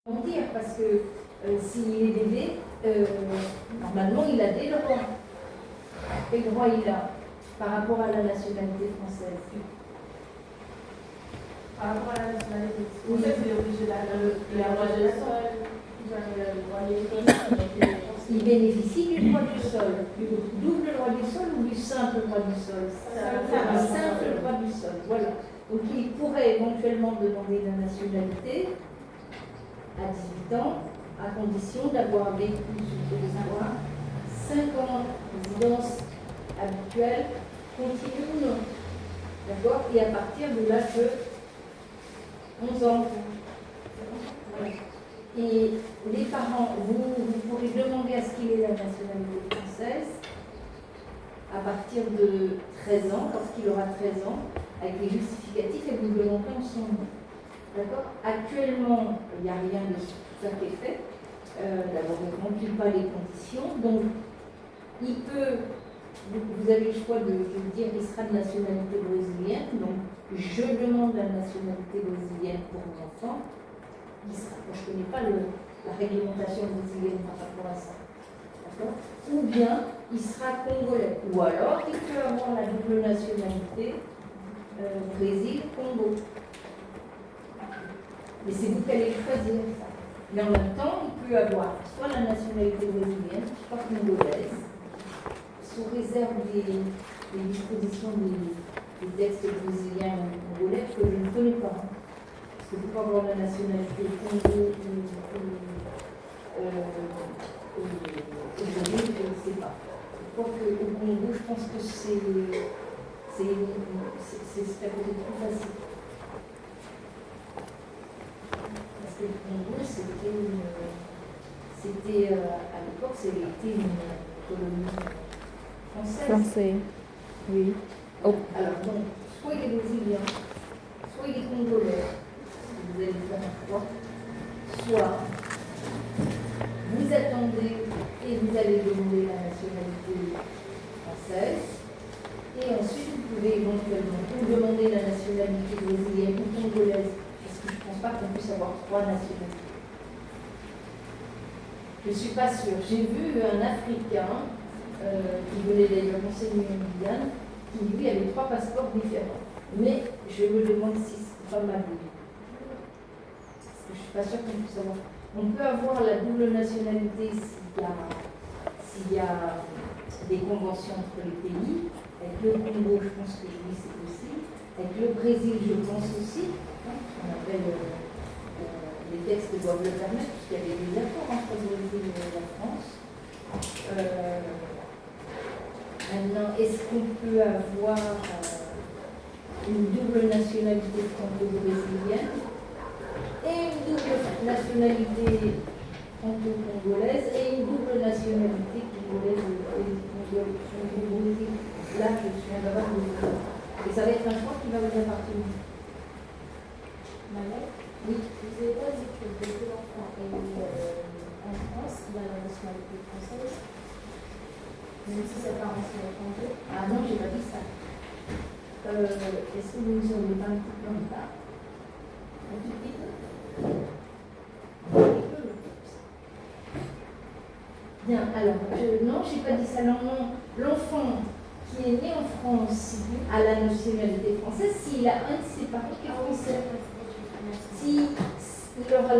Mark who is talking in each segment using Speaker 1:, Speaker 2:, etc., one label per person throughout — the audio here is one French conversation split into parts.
Speaker 1: Dire parce que s'il est bébé, normalement il a des droits. Quel droit il a par rapport à la nationalité française?
Speaker 2: Par rapport à la nationalité
Speaker 1: Oui.
Speaker 2: française, il est obligé d'aller le droit du sol,
Speaker 1: Il bénéficie du droit du sol, du double droit du sol ou du simple droit du sol? Un simple droit du sol, voilà. Donc il pourrait éventuellement demander la nationalité à 18 ans, à condition d'avoir vécu sur le territoire 5 ans de résidence habituelle, continue ou non. D'accord? Et à partir de l'âge de 11 ans. Voilà. Et les parents, vous pourrez demander à ce qu'il ait la nationalité française à partir de 13 ans, lorsqu'il aura 13 ans, avec les justificatifs, et vous le demandez en son nom. D'accord? Actuellement, il n'y a rien de tout ça qui est fait. D'abord, il ne remplit pas les conditions. Donc, il peut, vous avez le choix de dire qu'il sera de nationalité brésilienne. Donc, je demande la nationalité brésilienne pour mon enfant. Je ne connais pas la réglementation brésilienne par rapport à ça. D'accord? Ou bien, il sera congolais. Ou alors, il peut avoir la double nationalité Brésil-Congo. Mais c'est vous qui allez choisir ça. Mais en même temps, il peut avoir soit la nationalité brésilienne, soit congolaise, sous réserve des dispositions des textes brésiliens ou congolais que je ne connais pas. Parce que pour avoir la nationalité Congo ou Brésil, je ne sais pas. Je crois qu'au Congo, je pense que c'est peut-être plus facile. Parce que le Congo, c'était à l'époque, c'était une colonie française.
Speaker 3: Oui.
Speaker 1: Oh. Alors donc, soit il est brésilien, soit il est congolais, vous allez faire un choix, soit vous attendez et vous allez demander la nationalité française, et ensuite vous pouvez éventuellement ou demander la nationalité brésilienne ou congolaise. Je ne pense pas qu'on puisse avoir 3 nationalités. Je ne suis pas sûre. J'ai vu un Africain qui venait d'ailleurs enseigner en Guyane, qui lui avait 3 passeports différents. Mais je me demande si c'est pas mal. Parce que je ne suis pas sûre qu'on puisse avoir. On peut avoir la double nationalité s'il y a des conventions entre les pays. Avec le Congo, je pense que oui, c'est possible. Avec le Brésil, je pense aussi. On appelle les textes doivent le permettre, puisqu'il y avait des accords entre le Brésil et la France. Maintenant, est-ce qu'on peut avoir une double nationalité franco-brésilienne et une double nationalité franco-congolaise et une double nationalité congolaise au Brésil? Là, je suis en train de... Et ça va être un choix qui va vous appartenir. Oui.
Speaker 4: Vous avez pas dit que dès que l'enfant est en France, il a la nationalité française, même si ses parents sont étrangers?
Speaker 1: Ah non, j'ai pas dit ça. Est-ce que vous n'auriez pas un petit peu en retard? Un tout petit peu? Bien, alors, non, j'ai pas dit ça. Non, l'enfant qui est né en France a la nationalité française s'il a un de ses parents qui est français. Si il aura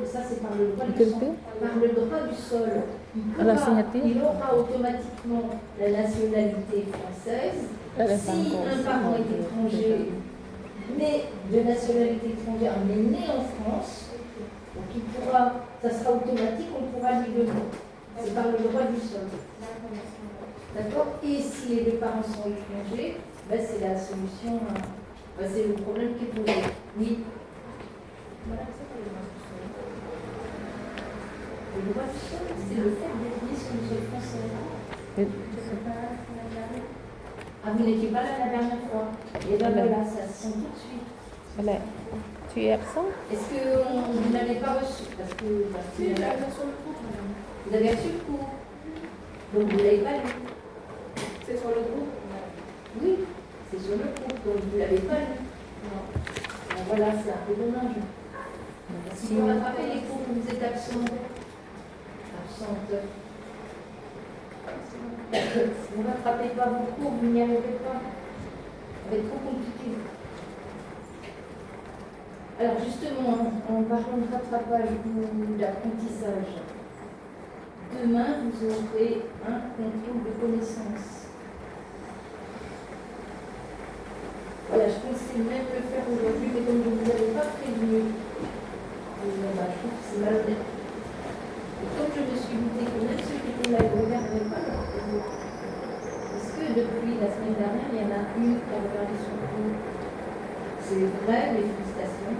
Speaker 1: ça c'est par le droit du sol. Par le droit du sol, il aura automatiquement la nationalité française. Si un parent est étranger, né de nationalité étrangère, mais né en France, donc il pourra, ça sera automatique, on pourra lui donner. C'est par le droit du sol. D'accord? Et si les deux parents sont étrangers, ben c'est la solution. C'est le problème qui est posé. Oui. Le droit du sol, c'est le fait d'être né sur le sol français. Ah, vous n'étiez pas là la dernière fois. Et bien voilà, ça se sent tout de suite.
Speaker 3: Voilà. Tu es absent?
Speaker 1: Est-ce que vous n'avez pas reçu? Parce que vous avez reçu le cours. Donc vous ne l'avez pas lu.
Speaker 2: C'est sur le groupe?
Speaker 1: Oui, c'est sur le groupe, donc vous ne l'avez pas lu. Non. Bon, voilà, c'est un peu dommage. Si vous rattrapez les cours où vous êtes absente, si vous ne rattrapez pas vos cours, vous n'y arriverez pas. Ça va être trop compliqué. Alors justement, en parlant de rattrapage ou d'apprentissage, demain, vous aurez un contrôle de connaissances. Voilà, je pensais même le faire aujourd'hui, mais comme je ne vous avais pas prévenu, je trouve que c'est malhonnête. Et comme je me suis douté que même ceux qui étaient là ne regardaient pas leur cours, parce que depuis la semaine dernière, il y en a une qui a regardé son cours. C'est vrai, mes félicitations.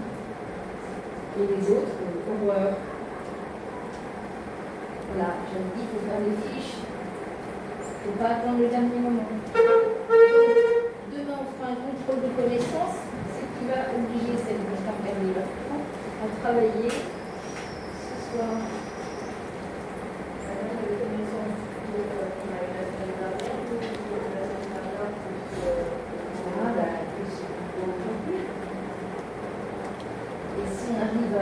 Speaker 1: Et les autres, horreur. Voilà, je me dis, il faut faire les fiches. Il ne faut pas attendre le dernier moment. Donc, demain, on fera un contrôle de connaissances, ce qui va obliger celles qui vont regarder leur cours à travailler ce soir. Et si on arrive à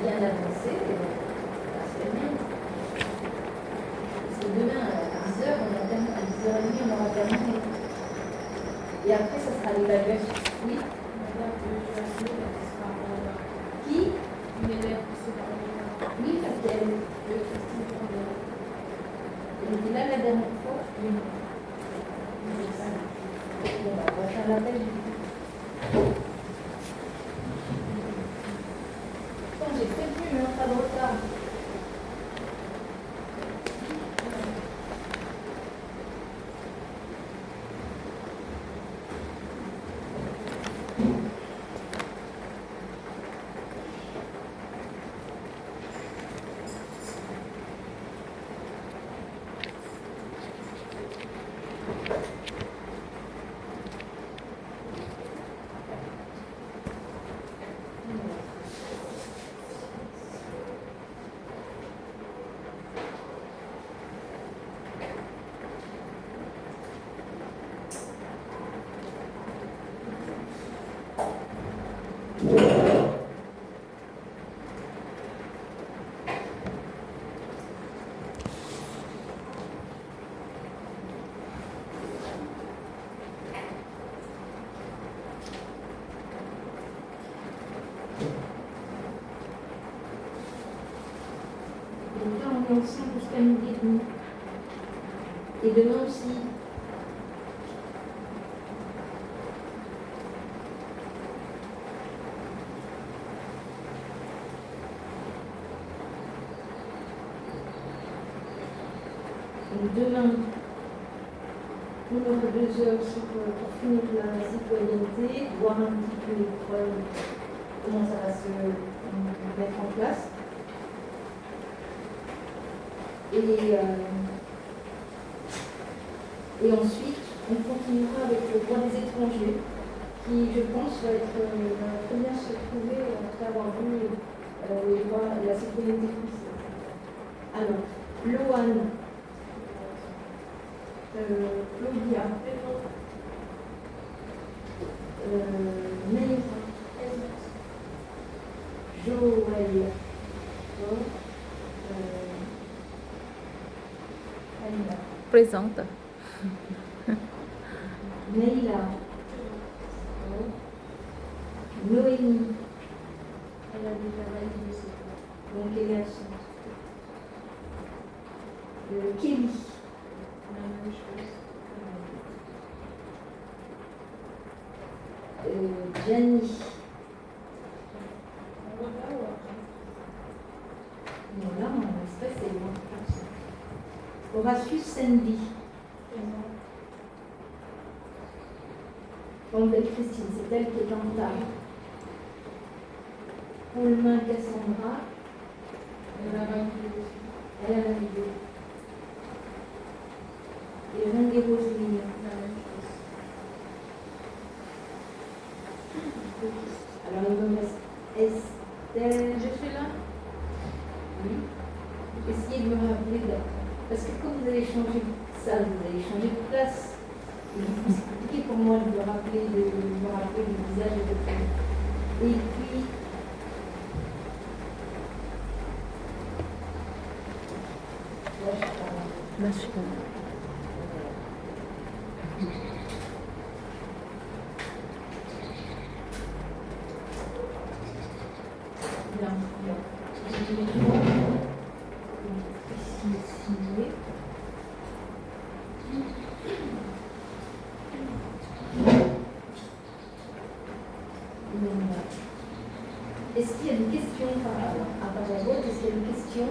Speaker 1: bien avancer, ça serait bien. Parce que demain, à 10h, à 10h30, on aura terminé. Et après, ça sera l'évaluation. Oui. Qui? Une élève qui s'est parlé. Oui, parce qu'elle était là la dernière fois. Oui. Bon, on va faire l'appel. J'ai prévenu, mais pas de retard. Donc là, on est ensemble jusqu'à midi et demi. Et demain aussi. Donc demain, on aura 2 heures pour finir la citoyenneté, voir un petit peu l'épreuve, comment ça va se mettre en place. Et ensuite, on continuera avec le droit des étrangers, qui, je pense, va très bien se trouver après avoir vu les droits de la citoyenneté française. Alors, Loane, Claudia, Neira, Joël,
Speaker 3: Présente.
Speaker 1: Neila, Noémie,
Speaker 4: Elle a déjà validé ses cours.
Speaker 1: donc elle est absente. Kelly,
Speaker 4: La même chose.
Speaker 1: Gianni,
Speaker 4: On va pas ou après?
Speaker 1: non là on est stressé, moi. Horatius Sandy, donc Christine, c'est elle qui est en retard. Paulmin Cassandra,
Speaker 4: Elle a validé.
Speaker 1: elle a validé. Et Ronde et Roseline.
Speaker 4: La même chose.
Speaker 1: Alors il me reste Estelle.
Speaker 2: Je suis là.
Speaker 1: Oui. Essayez de me rappeler parce que quand vous allez changer de salle, vous allez changer de place. C'est compliqué pour moi de me rappeler le visage et de tout. Et puis,
Speaker 3: National.
Speaker 1: Bien. Signé. Est-ce qu'il y a des questions par rapport à la vote? Est-ce qu'il y a des questions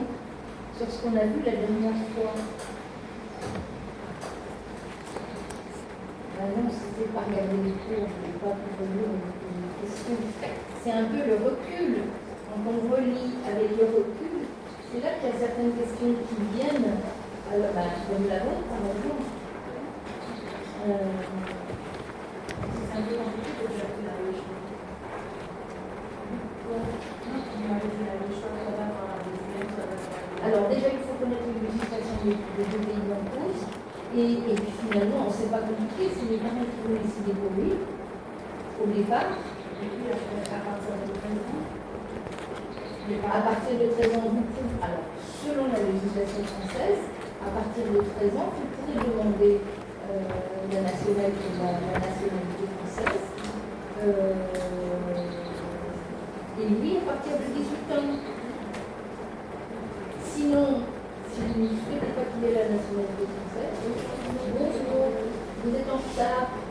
Speaker 1: sur ce qu'on a vu la dernière fois? Non, c'était pas regarder les cours, je ne vais pas vous revenir une question. C'est un peu le recul. Quand on relit avec le recul, c'est là qu'il y a certaines questions qui viennent, alors, comme la vôtre, par exemple.
Speaker 2: C'est un peu compliqué de faire la loi.
Speaker 1: Alors déjà, il faut connaître les législations des deux pays en cause. Et puis finalement, c'est pas compliqué, c'est les parents qui vont décider pour lui, au départ.
Speaker 2: Et puis à partir de 13 ans,
Speaker 1: À partir de 13 ans, vous pouvez, alors selon la législation française, à partir de 13 ans, vous pourrez demander la nationalité française. Et lui, à partir de 18 ans. Sinon, si vous ne souhaitez pas qu'il ait la nationalité française, bonjour, vous êtes en retard.